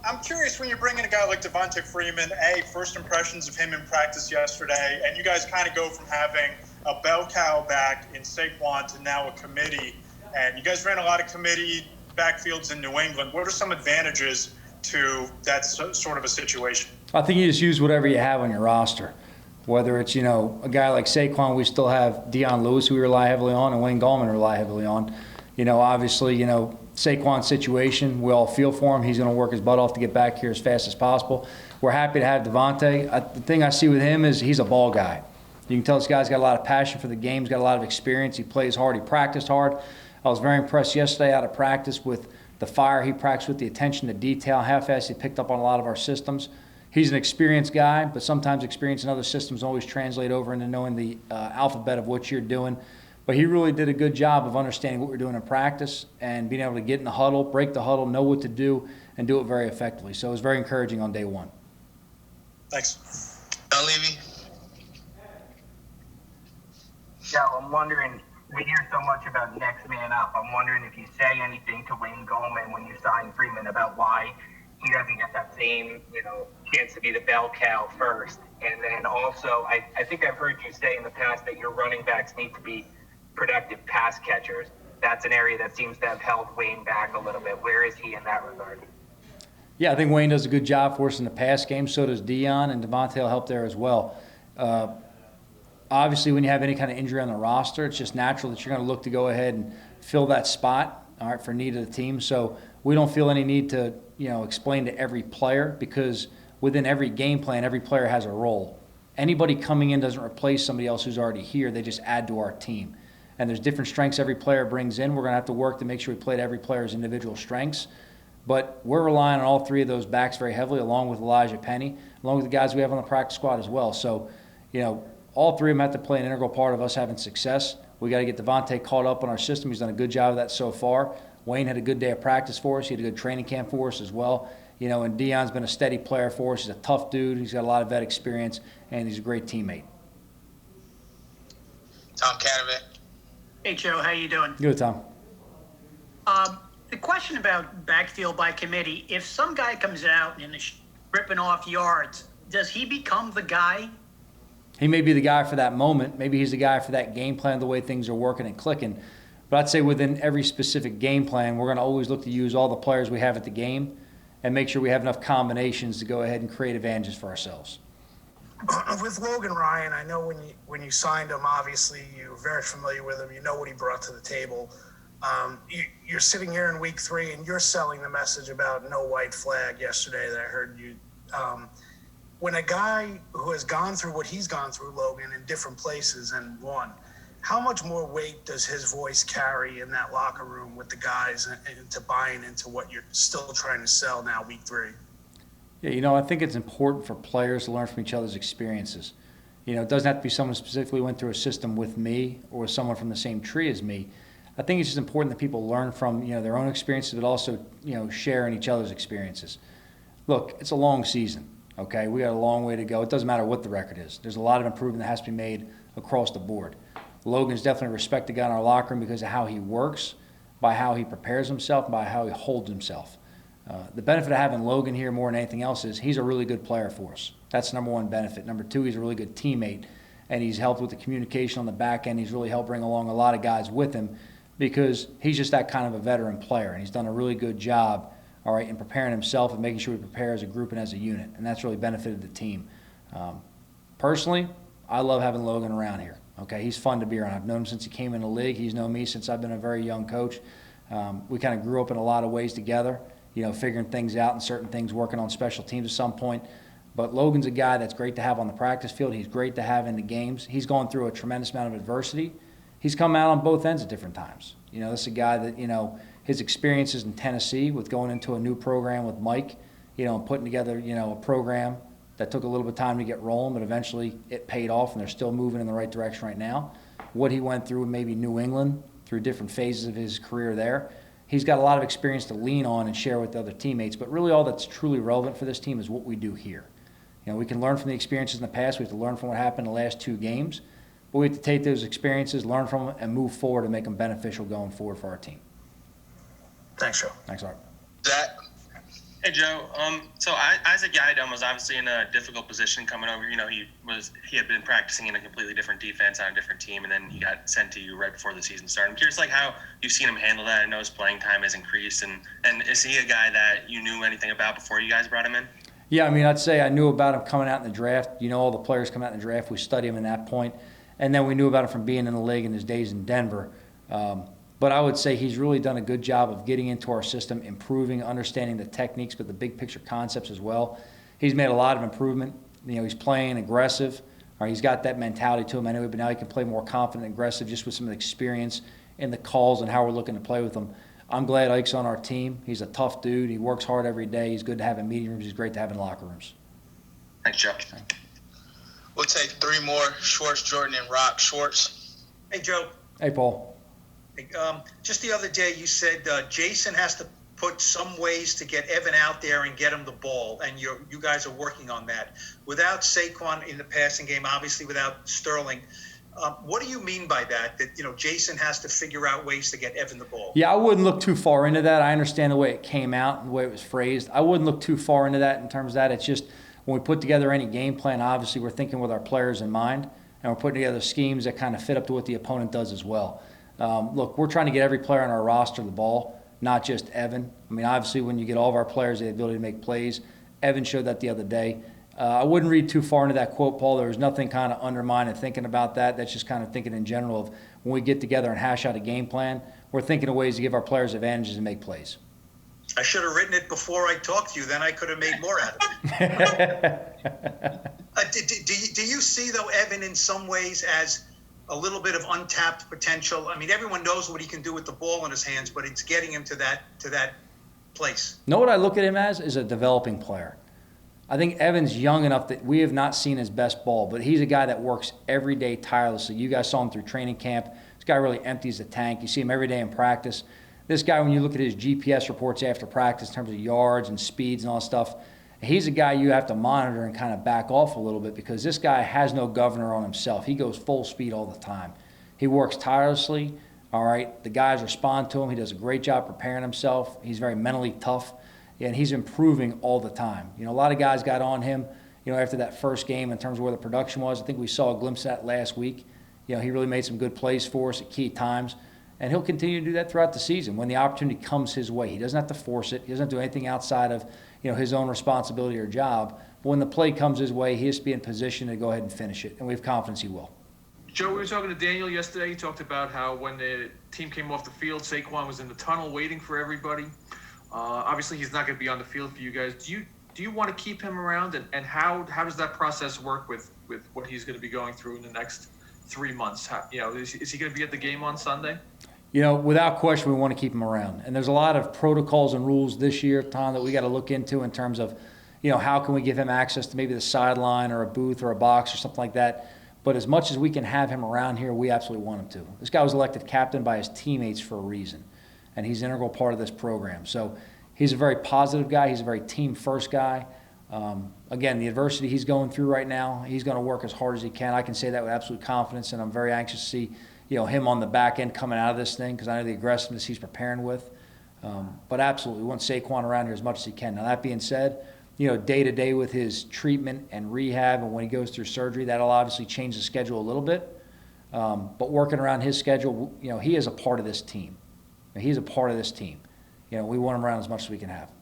I'm curious, when you bring in a guy like Devonta Freeman, first impressions of him in practice yesterday, and you guys kind of go from having a bell cow back in Saquon to now a committee, and you guys ran a lot of committee backfields in New England. What are some advantages to that sort of a situation? I think you just use whatever you have on your roster. Whether it's, a guy like Saquon, we still have Dion Lewis, who we rely heavily on, and Wayne Gallman rely heavily on. Obviously, Saquon's situation, we all feel for him. He's going to work his butt off to get back here as fast as possible. We're happy to have Devonta. The thing I see with him is he's a ball guy. You can tell this guy's got a lot of passion for the game. He's got a lot of experience. He plays hard. He practiced hard. I was very impressed yesterday out of practice with the fire he practiced with, the attention to detail, how fast he picked up on a lot of our systems. He's an experienced guy, but sometimes experience in other systems always translate over into knowing the alphabet of what you're doing. But he really did a good job of understanding what we're doing in practice and being able to get in the huddle, break the huddle, know what to do, and do it very effectively. So it was very encouraging on day one. Thanks. Levy? Yeah, I'm wondering, we hear so much about next man up. I'm wondering if you say anything to Wayne Gallman when you sign Freeman about why he doesn't get that same, chance to be the bell cow first. And then also, I think I've heard you say in the past that your running backs need to be productive pass catchers. That's an area that seems to have held Wayne back a little bit. Where is he in that regard? Yeah, I think Wayne does a good job for us in the pass game. So does Dion, and Devonta will help there as well. Obviously, when you have any kind of injury on the roster, it's just natural that you're going to look to go ahead and fill that spot, all right, for need of the team. So we don't feel any need to, explain to every player, because within every game plan, every player has a role. Anybody coming in doesn't replace somebody else who's already here. They just add to our team. And there's different strengths every player brings in. We're going to have to work to make sure we play to every player's individual strengths. But we're relying on all three of those backs very heavily, along with Elijah Penny, along with the guys we have on the practice squad as well. So, all three of them have to play an integral part of us having success. We got to get Devonta caught up on our system. He's done a good job of that so far. Wayne had a good day of practice for us. He had a good training camp for us as well. And Dion's been a steady player for us. He's a tough dude. He's got a lot of vet experience, and he's a great teammate. Tom Cadavet. Hey, Joe. How you doing? Good, Tom. The question about backfield by committee, if some guy comes out and is ripping off yards, does he become the guy? He may be the guy for that moment. Maybe he's the guy for that game plan, the way things are working and clicking. But I'd say within every specific game plan, we're going to always look to use all the players we have at the game and make sure we have enough combinations to go ahead and create advantages for ourselves. With Logan Ryan, I know when you signed him, obviously you're very familiar with him. You know what he brought to the table. You're sitting here in week 3 and you're selling the message about no white flag yesterday that I heard you. When a guy who has gone through what he's gone through, Logan, in different places and won, how much more weight does his voice carry in that locker room with the guys and to buying into what you're still trying to sell now, week 3? Yeah, I think it's important for players to learn from each other's experiences. It doesn't have to be someone who specifically went through a system with me or someone from the same tree as me. I think it's just important that people learn from, their own experiences, but also, share in each other's experiences. Look, it's a long season, okay? We got a long way to go. It doesn't matter what the record is. There's a lot of improvement that has to be made across the board. Logan's definitely a respected guy in our locker room because of how he works, by how he prepares himself, by how he holds himself. The benefit of having Logan here more than anything else is he's a really good player for us. That's number one benefit. Number two, he's a really good teammate, and he's helped with the communication on the back end. He's really helped bring along a lot of guys with him because he's just that kind of a veteran player, and he's done a really good job, all right, in preparing himself and making sure we prepare as a group and as a unit, and that's really benefited the team. Personally, I love having Logan around here. Okay, he's fun to be around. I've known him since he came in the league. He's known me since I've been a very young coach. We kind of grew up in a lot of ways together, figuring things out and certain things, working on special teams at some point. But Logan's a guy that's great to have on the practice field. He's great to have in the games. He's gone through a tremendous amount of adversity. He's come out on both ends at different times. This is a guy that, his experiences in Tennessee with going into a new program with Mike, and putting together, a program that took a little bit of time to get rolling, but eventually it paid off, and they're still moving in the right direction right now. What he went through maybe New England through different phases of his career there, he's got a lot of experience to lean on and share with the other teammates, but really all that's truly relevant for this team is what we do here. We can learn from the experiences in the past. We have to learn from what happened in the last 2 games, but we have to take those experiences, learn from them, and move forward and make them beneficial going forward for our team. Thanks, Joe. Thanks, Art. Zach. Hey Joe, Isaac Yiadom was obviously in a difficult position coming over. You know, he had been practicing in a completely different defense on a different team, and then he got sent to you right before the season started. I'm curious, like, how you've seen him handle that. I know his playing time has increased, and is he a guy that you knew anything about before you guys brought him in? Yeah, I mean, I'd say I knew about him coming out in the draft. You know, all the players come out in the draft. We study him in that point, and then we knew about him from being in the league in his days in Denver. But I would say he's really done a good job of getting into our system, improving, understanding the techniques, but the big picture concepts as well. He's made a lot of improvement. You know, he's playing aggressive. Or he's got that mentality to him anyway, but now he can play more confident and aggressive just with some of the experience in the calls and how we're looking to play with him. I'm glad Ike's on our team. He's a tough dude. He works hard every day. He's good to have in meeting rooms. He's great to have in locker rooms. Thanks, Joe. We'll take three more. Schwartz, Jordan, and Rock. Schwartz. Hey, Joe. Hey, Paul. Just the other day, you said Jason has to put some ways to get Evan out there and get him the ball, and you guys are working on that. Without Saquon in the passing game, obviously without Sterling, what do you mean by that? That Jason has to figure out ways to get Evan the ball. Yeah, I wouldn't look too far into that. I understand the way it came out and the way it was phrased. I wouldn't look too far into that in terms of that. It's just when we put together any game plan, obviously we're thinking with our players in mind, and we're putting together schemes that kind of fit up to what the opponent does as well. Look, we're trying to get every player on our roster the ball, not just Evan. I mean, obviously, when you get all of our players the ability to make plays, Evan showed that the other day. I wouldn't read too far into that quote, Paul. There was nothing kind of undermining thinking about that. That's just kind of thinking in general of when we get together and hash out a game plan, we're thinking of ways to give our players advantages and make plays. I should have written it before I talked to you. Then I could have made more out of it. Do you see, though, Evan in some ways as a little bit of untapped potential? I mean, everyone knows what he can do with the ball in his hands, but it's getting him to that place. Know what I look at him as is a developing player. I think Evan's young enough that we have not seen his best ball, but he's a guy that works every day tirelessly. You guys saw him through training camp. This guy really empties the tank. You see him every day in practice. This guy, when you look at his GPS reports after practice in terms of yards and speeds and all that stuff, he's a guy you have to monitor and kind of back off a little bit because this guy has no governor on himself. He goes full speed all the time. He works tirelessly, all right? The guys respond to him. He does a great job preparing himself. He's very mentally tough, and he's improving all the time. You know, a lot of guys got on him, after that first game in terms of where the production was. I think we saw a glimpse of that last week. He really made some good plays for us at key times, and he'll continue to do that throughout the season when the opportunity comes his way. He doesn't have to force it. He doesn't do anything outside of his own responsibility or job. But when the play comes his way, he has to be in position to go ahead and finish it, and we have confidence he will. Joe, we were talking to Daniel yesterday. He talked about how when the team came off the field, Saquon was in the tunnel waiting for everybody. Obviously, he's not going to be on the field for you guys. Do you want to keep him around, and how does that process work with what he's going to be going through in the next 3 months? Is he going to be at the game on Sunday? Without question, we want to keep him around. And there's a lot of protocols and rules this year, Tom, that we got to look into in terms of, how can we give him access to maybe the sideline or a booth or a box or something like that. But as much as we can have him around here, we absolutely want him to. This guy was elected captain by his teammates for a reason, and he's an integral part of this program. So he's a very positive guy. He's a very team-first guy. Again, the adversity he's going through right now, he's going to work as hard as he can. I can say that with absolute confidence, and I'm very anxious to see him on the back end coming out of this thing because I know the aggressiveness he's preparing with. But absolutely, we want Saquon around here as much as he can. Now, that being said, day-to-day with his treatment and rehab and when he goes through surgery, that'll obviously change the schedule a little bit. But working around his schedule, he is a part of this team. He's a part of this team. We want him around as much as we can have.